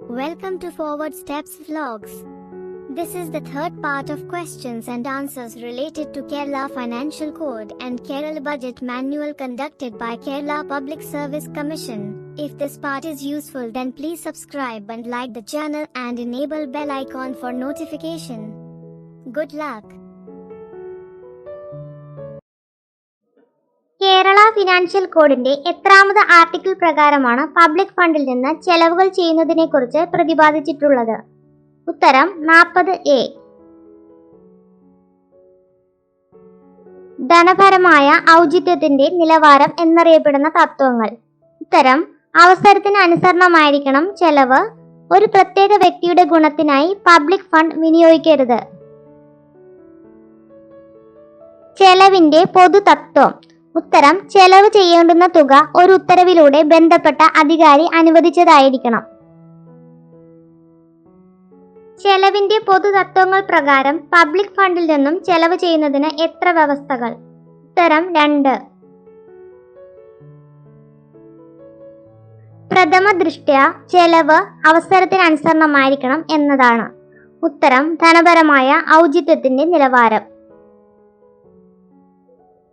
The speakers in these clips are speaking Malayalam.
Welcome to Forward Steps Vlogs. This is the third part of questions and answers related to Kerala Financial Code and Kerala Budget Manual conducted by Kerala Public Service Commission. If this part is useful, then please subscribe and like the channel and enable bell icon for notification. Good luck. Kerala financial കോഡിന്റെ എത്രാമത് ആർട്ടിക്കിൾ പ്രകാരമാണ് പബ്ലിക് ഫണ്ടിൽ നിന്ന് ചെലവുകൾ ചെയ്യുന്നതിനെക്കുറിച്ച് പ്രതിപാദിച്ചിട്ടുള്ളത്? ഉത്തരം 40A. ധനപരമായ ഔചിത്യത്തിന്റെ നിലവാരം എന്നറിയപ്പെടുന്ന തത്വങ്ങൾ. ഉത്തരം അവസരത്തിന് അനുസരണമായിരിക്കണം ചെലവ്. ഒരു പ്രത്യേക വ്യക്തിയുടെ ഗുണത്തിനായി പബ്ലിക് ഫണ്ട് വിനിയോഗിക്കരുത്. ചെലവിന്റെ പൊതുതത്വം. ഉത്തരം ചെലവ് ചെയ്യേണ്ടുന്ന തുക ഒരു ഉത്തരവിലൂടെ ബന്ധപ്പെട്ട അധികാരി അനുവദിച്ചതായിരിക്കണം. ചെലവിന്റെ പൊതുതത്വങ്ങൾ പ്രകാരം പബ്ലിക് ഫണ്ടിൽ നിന്നും ചെലവ് ചെയ്യുന്നതിന് എത്ര വ്യവസ്ഥകൾ? ഉത്തരം 2. പ്രഥമ ദൃഷ്ട്യാ ചെലവ് അവസരത്തിനനുസരണമായിരിക്കണം എന്നതാണ്. ഉത്തരം ധനപരമായ ഔചിത്യത്തിന്റെ നിലവാരം.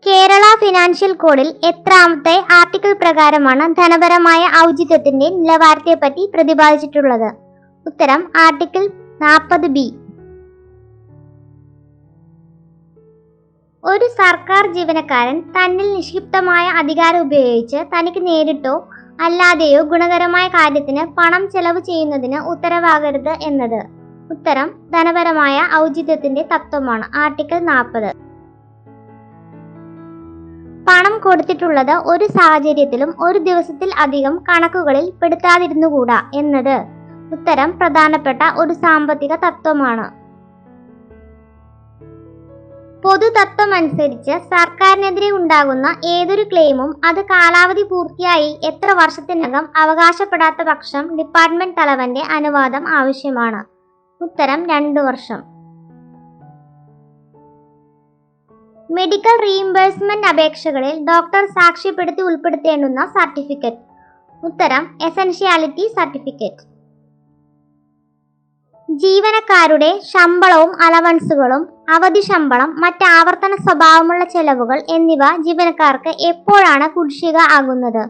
കേരള ഫിനാൻഷ്യൽ കോഡിൽ എത്രാമത്തെ ആർട്ടിക്കിൾ പ്രകാരമാണ് ധനപരമായ ഔചിത്യത്തിന്റെ നിലവാരത്തെപ്പറ്റി പ്രതിപാദിച്ചിട്ടുള്ളത്? ഉത്തരം ആർട്ടിക്കിൾ 40B. ഒരു സർക്കാർ ജീവനക്കാരൻ തന്നിൽ നിക്ഷിപ്തമായ അധികാരം ഉപയോഗിച്ച് തനിക്ക് നേരിട്ടോ അല്ലാതെയോ ഗുണകരമായ കാര്യത്തിന് പണം ചെലവ് ചെയ്യുന്നതിന് ഉത്തരവാകരുത് എന്നത്. ഉത്തരം ധനപരമായ ഔചിത്യത്തിന്റെ തത്വമാണ്. ആർട്ടിക്കിൾ 40. പണം കൊടുത്തിട്ടുള്ളത് ഒരു സാഹചര്യത്തിലും ഒരു ദിവസത്തിൽ അധികം കണക്കുകളിൽ പെടുത്താതിരുന്നുകൂടാ എന്നത്. ഉത്തരം പ്രധാനപ്പെട്ട ഒരു സാമ്പത്തിക തത്വമാണ്. പൊതുതത്വമനുസരിച്ച് സർക്കാരിനെതിരെ ഉണ്ടാകുന്ന ഏതൊരു ക്ലെയിമും അത് കാലാവധി പൂർത്തിയായി എത്ര വർഷത്തിനകം അവകാശപ്പെടാത്ത പക്ഷം ഡിപ്പാർട്ട്മെന്റ് തലവന്റെ അനുവാദം ആവശ്യമാണ്. ഉത്തരം 2 വർഷം. മെഡിക്കൽ റീഇംബേഴ്സ്മെന്റ് അപേക്ഷകളിൽ ഡോക്ടർ സാക്ഷ്യപ്പെടുത്തി ഉൾപ്പെടുത്തേണ്ടുന്ന സർട്ടിഫിക്കറ്റ്. ഉത്തരം എസൻഷ്യാലിറ്റി സർട്ടിഫിക്കറ്റ്. ജീവനക്കാരുടെ ശമ്പളവും അലവൻസുകളും അവധി ശമ്പളം, മറ്റ് ആവർത്തന സ്വഭാവമുള്ള ചെലവുകൾ എന്നിവ ജീവനക്കാർക്ക് എപ്പോഴാണ് കുടിശ്ശിക ആകുന്നത്?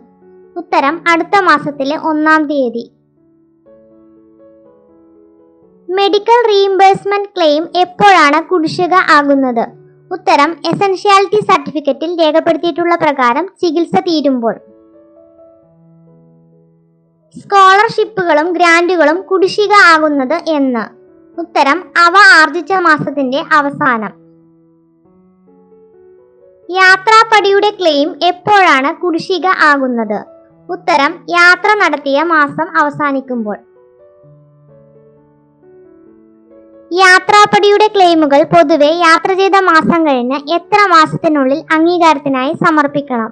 ഉത്തരം അടുത്ത മാസത്തിലെ 1-ാം തീയതി. മെഡിക്കൽ റീഇംബേഴ്സ്മെന്റ് ക്ലെയിം എപ്പോഴാണ് കുടിശ്ശിക ആകുന്നത്? ഉത്തരം എസൻഷ്യാലിറ്റി സർട്ടിഫിക്കറ്റിൽ രേഖപ്പെടുത്തിയിട്ടുള്ള പ്രകാരം ചികിത്സ തീരുമ്പോൾ. സ്കോളർഷിപ്പുകളും ഗ്രാന്റുകളും കുടിശ്ശിക ആകുന്നത് എന്ന്? ഉത്തരം അവ ആർജിച്ച മാസത്തിന്റെ അവസാനം. യാത്രാപ്പടിയുടെ ക്ലെയിം എപ്പോഴാണ് കുടിശ്ശിക ആകുന്നത്? ഉത്തരം യാത്ര നടത്തിയ മാസം അവസാനിക്കുമ്പോൾ. യാത്രാപ്പടിയുടെ ക്ലെയിമുകൾ പൊതുവെ യാത്ര ചെയ്ത മാസം കഴിഞ്ഞ് എത്ര മാസത്തിനുള്ളിൽ അംഗീകാരത്തിനായി സമർപ്പിക്കണം?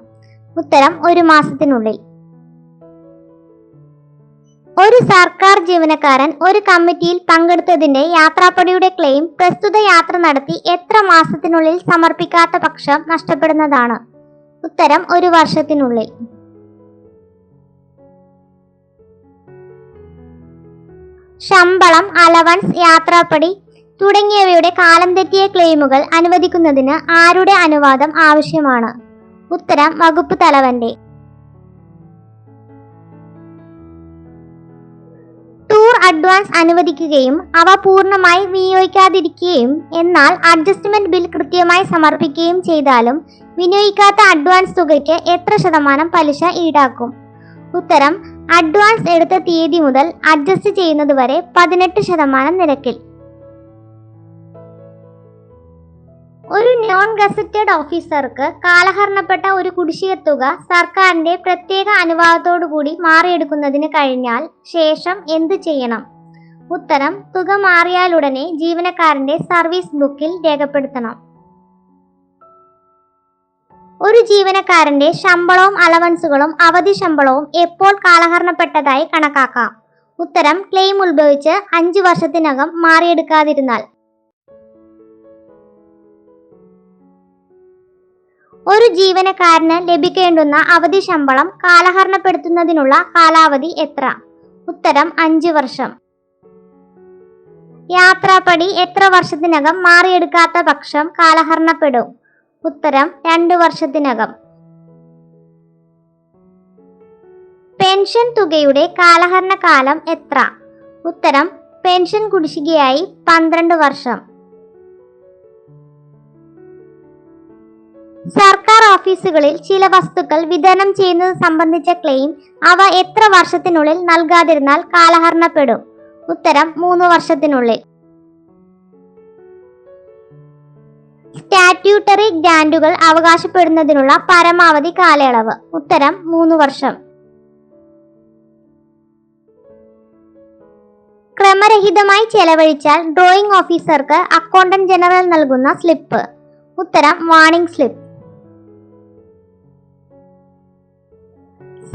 ഉത്തരം 1 മാസത്തിനുള്ളിൽ. ഒരു സർക്കാർ ജീവനക്കാരൻ ഒരു കമ്മിറ്റിയിൽ പങ്കെടുത്തതിന്റെ യാത്രാപ്പടിയുടെ ക്ലെയിം പ്രസ്തുത യാത്ര നടത്തി എത്ര മാസത്തിനുള്ളിൽ സമർപ്പിക്കാത്ത പക്ഷം നഷ്ടപ്പെടുന്നതാണ്? ഉത്തരം 1 വർഷത്തിനുള്ളിൽ. ശമ്പളം, അലവൻസ്, യാത്രാപ്പടി തുടങ്ങിയവയുടെ കാലം തെറ്റിയ ക്ലെയിമുകൾ അനുവദിക്കുന്നതിന് ആരുടെ അനുവാദം ആവശ്യമാണ്? ഉത്തരം വകുപ്പ് തലവന്റെ. ടൂർ അഡ്വാൻസ് അനുവദിക്കുകയും അവ പൂർണ്ണമായി വിനിയോഗിക്കാതിരിക്കുകയും എന്നാൽ അഡ്ജസ്റ്റ്മെന്റ് ബിൽ കൃത്യമായി സമർപ്പിക്കുകയും ചെയ്താലും വിനിയോഗിക്കാത്ത അഡ്വാൻസ് തുകയ്ക്ക് എത്ര ശതമാനം പലിശ ഈടാക്കും? ഉത്തരം അഡ്വാൻസ് എടുത്ത തീയതി മുതൽ അഡ്ജസ്റ്റ് ചെയ്യുന്നതുവരെ 18% നിരക്കിൽ. ഒരു നോൺ ഗസറ്റഡ് ഓഫീസർക്ക് കാലഹരണപ്പെട്ട ഒരു കുടിശ്ശിക തുക സർക്കാരിന്റെ പ്രത്യേക അനുവാദത്തോടുകൂടി മാറിയെടുക്കുന്നതിന് കഴിഞ്ഞാൽ ശേഷം എന്ത് ചെയ്യണം? ഉത്തരം തുക മാറിയാലുടനെ ജീവനക്കാരന്റെ സർവീസ് ബുക്കിൽ രേഖപ്പെടുത്തണം. ഒരു ജീവനക്കാരന്റെ ശമ്പളവും അലവൻസുകളും അവധി ശമ്പളവും എപ്പോൾ കാലഹരണപ്പെട്ടതായി കണക്കാക്കാം? ഉത്തരം ക്ലെയിം ഉത്ഭവിച്ച് 5 വർഷത്തിനകം മാറിയെടുക്കാതിരുന്നാൽ. ഒരു ജീവനക്കാരന് ലഭിക്കേണ്ടുന്ന അവധി ശമ്പളം കാലഹരണപ്പെടുത്തുന്നതിനുള്ള കാലാവധി എത്ര? ഉത്തരം 5 വർഷം. യാത്രാപ്പടി എത്ര വർഷത്തിനകം മാറിയെടുക്കാത്ത പക്ഷം കാലഹരണപ്പെടും? ഉത്തരം 2 വർഷത്തിനകം. പെൻഷൻ തുകയുടെ കാലഹരണ കാലം എത്ര? ഉത്തരം പെൻഷൻ കുടിശ്ശികയായി 12 വർഷം. സർക്കാർ ഓഫീസുകളിൽ ചില വസ്തുക്കൾ വിതരണം ചെയ്യുന്നത് സംബന്ധിച്ച ക്ലെയിം അവ എത്ര വർഷത്തിനുള്ളിൽ നൽകാതിരുന്നാൽ കാലഹരണപ്പെടും? ഉത്തരം 3 വർഷത്തിനുള്ളിൽ. സ്റ്റാറ്റ്യൂട്ടറി ഗ്രാന്റുകൾ അവകാശപ്പെടുന്നതിനുള്ള പരമാവധി കാലയളവ്? ഉത്തരം 3 വർഷം. ക്രമരഹിതമായി ചെലവഴിച്ചാൽ ഡ്രോയിംഗ് ഓഫീസർക്ക് അക്കൗണ്ടന്റ് ജനറൽ നൽകുന്ന സ്ലിപ്പ്? ഉത്തരം വാർണിംഗ് സ്ലിപ്പ്.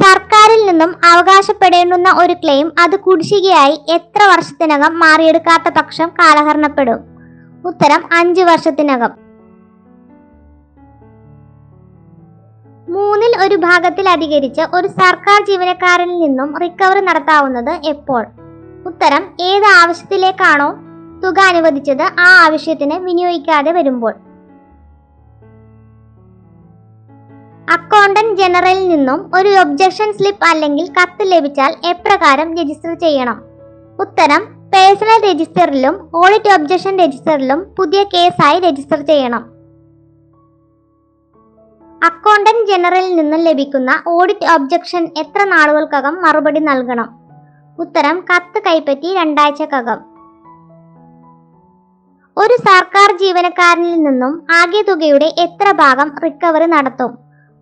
സർക്കാരിൽ നിന്നും അവകാശപ്പെടേണ്ടുന്ന ഒരു ക്ലെയിം അത് കുടിശ്ശികയായി എത്ര വർഷത്തിനകം മാറിയെടുക്കാത്ത പക്ഷം കാലഹരണപ്പെടും? ഉത്തരം 5 വർഷത്തിനകം. 1/3 ഭാഗത്തിൽ അധികരിച്ച് ഒരു സർക്കാർ ജീവനക്കാരനിൽ നിന്നും റിക്കവറി നടത്താവുന്നത് എപ്പോൾ? ഉത്തരം ഏത് ആവശ്യത്തിലേക്കാണോ തുക അനുവദിച്ചത് ആ ആവശ്യത്തിന് വിനിയോഗിക്കാതെ വരുമ്പോൾ. അക്കൗണ്ടന്റ് ജനറലിൽ നിന്നും ഒരു ഒബ്ജക്ഷൻ സ്ലിപ്പ് അല്ലെങ്കിൽ കത്ത് ലഭിച്ചാൽ എപ്രകാരം രജിസ്റ്റർ ചെയ്യണം? ഉത്തരം പേഴ്സണൽ രജിസ്റ്ററിലും ഓഡിറ്റ് ഒബ്ജക്ഷൻ രജിസ്റ്ററിലും പുതിയ കേസായി രജിസ്റ്റർ ചെയ്യണം. അക്കൗണ്ടന്റ് ജനറലിൽ നിന്നും ലഭിക്കുന്ന ഓഡിറ്റ് ഒബ്ജക്ഷൻ എത്ര നാളുകൾക്കകം മറുപടി നൽകണം? ഉത്തരം കത്ത് കൈപ്പറ്റി 2 ആഴ്ചക്കകം. ഒരു സർക്കാർ ജീവനക്കാരനിൽ നിന്നും ആകെ തുകയുടെ എത്ര ഭാഗം റിക്കവറി നടത്തും?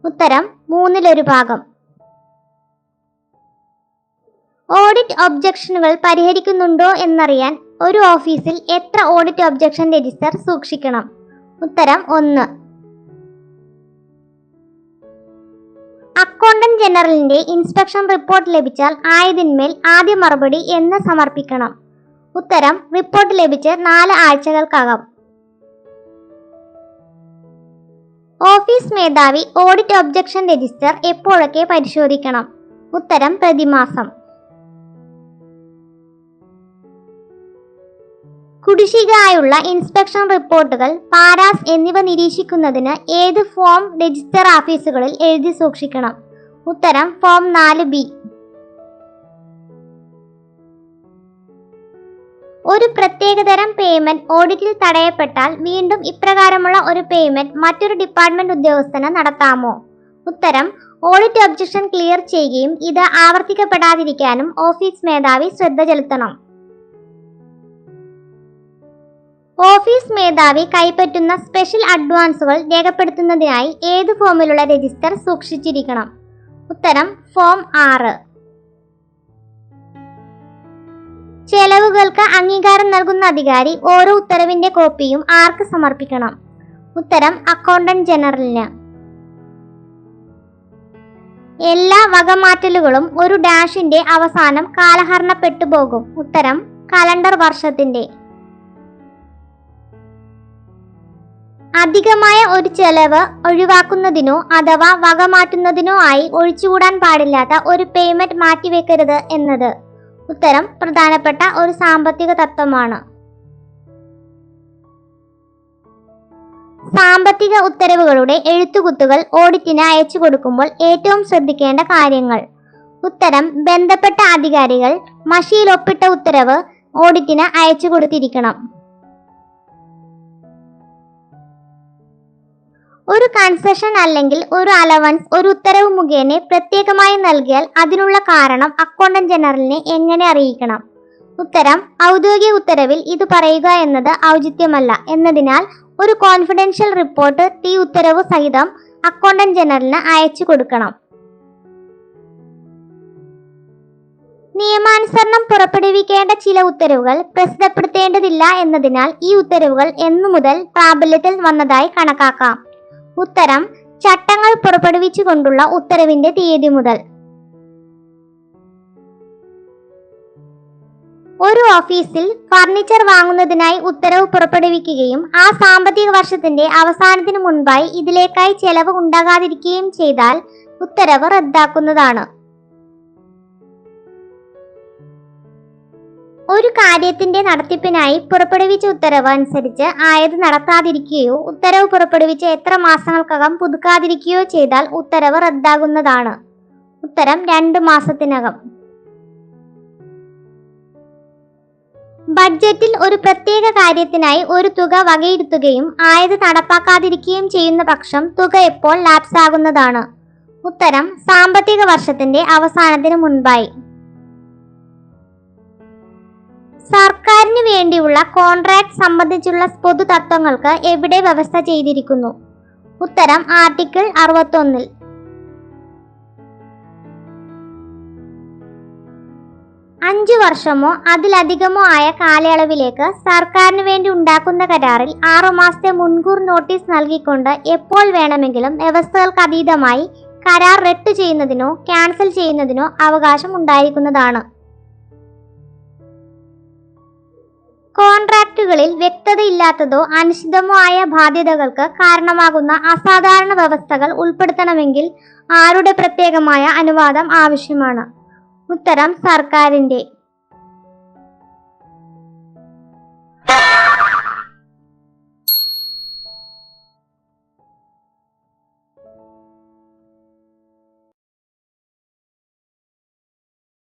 ഉത്തരം 1/3 ഭാഗം. ഓഡിറ്റ് ഒബ്ജക്ഷനുകൾ പരിഹരിക്കുന്നുണ്ടോ എന്നറിയാൻ ഒരു ഓഫീസിൽ എത്ര ഓഡിറ്റ് ഒബ്ജക്ഷൻ രജിസ്റ്റർ സൂക്ഷിക്കണം? ഉത്തരം 1. അക്കൗണ്ടന്റ് ജനറലിന്റെ ഇൻസ്പെക്ഷൻ റിപ്പോർട്ട് ലഭിച്ചാൽ ആയതിന്മേൽ ആദ്യ മറുപടി എന്ന് സമർപ്പിക്കണം? ഉത്തരം റിപ്പോർട്ട് ലഭിച്ച് 4 ആഴ്ചകൾക്കകം. ഓഫീസ് മേധാവി ഓഡിറ്റ് ഒബ്ജക്ഷൻ രജിസ്റ്റർ എപ്പോഴൊക്കെ പരിശോധിക്കണം? ഉത്തരം പ്രതിമാസം. കുടിശ്ശികയായുള്ള ഇൻസ്പെക്ഷൻ റിപ്പോർട്ടുകൾ, പാരാസ് എന്നിവ നിരീക്ഷിക്കുന്നതിന് ഏത് ഫോം രജിസ്റ്റർ ഓഫീസുകളിൽ എഴുതി സൂക്ഷിക്കണം? ഉത്തരം ഫോം 4B. ഒരു പ്രത്യേകതരം പേയ്മെന്റ് ഓഡിറ്റിൽ തടയപ്പെട്ടാൽ വീണ്ടും ഇപ്രകാരമുള്ള ഒരു പേയ്മെന്റ് മറ്റൊരു ഡിപ്പാർട്ട്മെന്റ് ഉദ്യോഗസ്ഥന് നടത്താമോ? ഉത്തരം ഓഡിറ്റ് ഒബ്ജക്ഷൻ ക്ലിയർ ചെയ്യുകയും ഇത് ആവർത്തിക്കപ്പെടാതിരിക്കാനും ഓഫീസ് മേധാവി ശ്രദ്ധ ചെലുത്തണം. ഓഫീസ് മേധാവി കൈപ്പറ്റുന്ന സ്പെഷ്യൽ അഡ്വാൻസുകൾ രേഖപ്പെടുത്തുന്നതിനായി ഏത് ഫോമിലുള്ള രജിസ്റ്റർ സൂക്ഷിച്ചിരിക്കണം? ഉത്തരം ഫോം 6. ചെലവുകൾക്ക് അംഗീകാരം നൽകുന്ന അധികാരി ഓരോ ഉത്തരവിന്റെ കോപ്പിയും ആർക്ക് സമർപ്പിക്കണം? ഉത്തരം അക്കൗണ്ടന്റ് ജനറലിന്. എല്ലാ വകമാറ്റലുകളും ഒരു ഡാഷിന്റെ അവസാനം കാലഹരണപ്പെട്ടു പോകും? ഉത്തരം കലണ്ടർ വർഷത്തിന്റെ. അധികമായ ഒരു ചെലവ് ഒഴിവാക്കുന്നതിനോ അഥവാ വകമാറ്റുന്നതിനോ ആയി ഒഴിച്ചുകൂടാൻ പാടില്ലാത്ത ഒരു പേയ്മെന്റ് മാറ്റിവെക്കരുത് എന്നത്? ഉത്തരം പ്രധാനപ്പെട്ട ഒരു സാമ്പത്തിക തത്വമാണ്. സാമ്പത്തിക ഉത്തരവുകളുടെ എഴുത്തുകുത്തുകൾ ഓഡിറ്റിന് അയച്ചു കൊടുക്കുമ്പോൾ ഏറ്റവും ശ്രദ്ധിക്കേണ്ട കാര്യങ്ങൾ? ഉത്തരം ബന്ധപ്പെട്ട അധികാരികൾ മഷിയിൽ ഒപ്പിട്ട ഉത്തരവ് ഓഡിറ്റിന് അയച്ചു കൊടുത്തിരിക്കണം. ഒരു കൺസെഷൻ അല്ലെങ്കിൽ ഒരു അലവൻസ് ഒരു ഉത്തരവ് മുഖേന പ്രത്യേകമായി നൽകിയാൽ അതിനുള്ള കാരണം അക്കൗണ്ടന്റ് ജനറലിനെ എങ്ങനെ അറിയിക്കണം? ഉത്തരം ഔദ്യോഗിക ഉത്തരവിൽ ഇത് പറയുക എന്നത് ഔചിത്യമല്ല എന്നതിനാൽ ഒരു കോൺഫിഡൻഷ്യൽ റിപ്പോർട്ട് ഈ ഉത്തരവ് സഹിതം അക്കൗണ്ടന്റ് ജനറലിന് അയച്ചു കൊടുക്കണം. നിയമാനുസരണം പുറപ്പെടുവിക്കേണ്ട ചില ഉത്തരവുകൾ പ്രസിദ്ധപ്പെടുത്തേണ്ടതില്ല എന്നതിനാൽ ഈ ഉത്തരവുകൾ എന്നു മുതൽ പ്രാബല്യത്തിൽ വന്നതായി കണക്കാക്കാം? ഉത്തരം ചട്ടങ്ങൾ പുറപ്പെടുവിച്ചുകൊണ്ടുള്ള ഉത്തരവിന്റെ തീയതി മുതൽ. ഒരു ഓഫീസിൽ ഫർണിച്ചർ വാങ്ങുന്നതിനായി ഉത്തരവ് പുറപ്പെടുവിക്കുകയും ആ സാമ്പത്തിക വർഷത്തിന്റെ അവസാനത്തിന് മുൻപായി ഇതിലേക്കായി ചെലവ് ഉണ്ടാകാതിരിക്കുകയും ചെയ്താൽ ഉത്തരവ് റദ്ദാക്കുന്നതാണ്. ഒരു കാര്യത്തിന്റെ നടത്തിപ്പിനായി പുറപ്പെടുവിച്ച ഉത്തരവ് അനുസരിച്ച് ആയത് നടത്താതിരിക്കുകയോ ഉത്തരവ് പുറപ്പെടുവിച്ച് എത്ര മാസങ്ങൾക്കകം പുതുക്കാതിരിക്കുകയോ ചെയ്താൽ ഉത്തരവ് റദ്ദാകുന്നതാണ്. ഉത്തരം 2 മാസത്തിനകം. ബഡ്ജറ്റിൽ ഒരു പ്രത്യേക കാര്യത്തിനായി ഒരു തുക വകയിരുത്തുകയും ആയത് നടപ്പാക്കാതിരിക്കുകയും ചെയ്യുന്ന പക്ഷം തുക എപ്പോൾ ലാപ്സ് ആകുന്നതാണ്. ഉത്തരം സാമ്പത്തിക വർഷത്തിന്റെ അവസാനത്തിന് മുൻപായി. സർക്കാരിന് വേണ്ടിയുള്ള കോൺട്രാക്ട് സംബന്ധിച്ചുള്ള പൊതു തത്വങ്ങൾക്ക് എവിടെ വ്യവസ്ഥ ചെയ്തിരിക്കുന്നു. ഉത്തരം ആർട്ടിക്കിൾ 61. 5 വർഷമോ അതിലധികമോ ആയ കാലയളവിലേക്ക് സർക്കാരിന് വേണ്ടി ഉണ്ടാക്കുന്ന കരാറിൽ 6 മാസത്തെ മുൻകൂർ നോട്ടീസ് നൽകിക്കൊണ്ട് എപ്പോൾ വേണമെങ്കിലും വ്യവസ്ഥകൾക്ക് അതീതമായി കരാർ റദ്ദു ചെയ്യുന്നതിനോ ക്യാൻസൽ ചെയ്യുന്നതിനോ അവകാശം ഉണ്ടായിരിക്കുന്നതാണ്. കോൺട്രാക്റ്റുകളിൽ വ്യക്തതയില്ലാത്തതോ അനിശ്ചിതമോ ആയ ബാധ്യതകൾക്ക് കാരണമാകുന്ന അസാധാരണ വ്യവസ്ഥകൾ ഉൾപ്പെടുത്തണമെങ്കിൽ ആരുടെ പ്രത്യേകമായ അനുവാദം ആവശ്യമാണ്. ഉത്തരം സർക്കാരിന്റെ.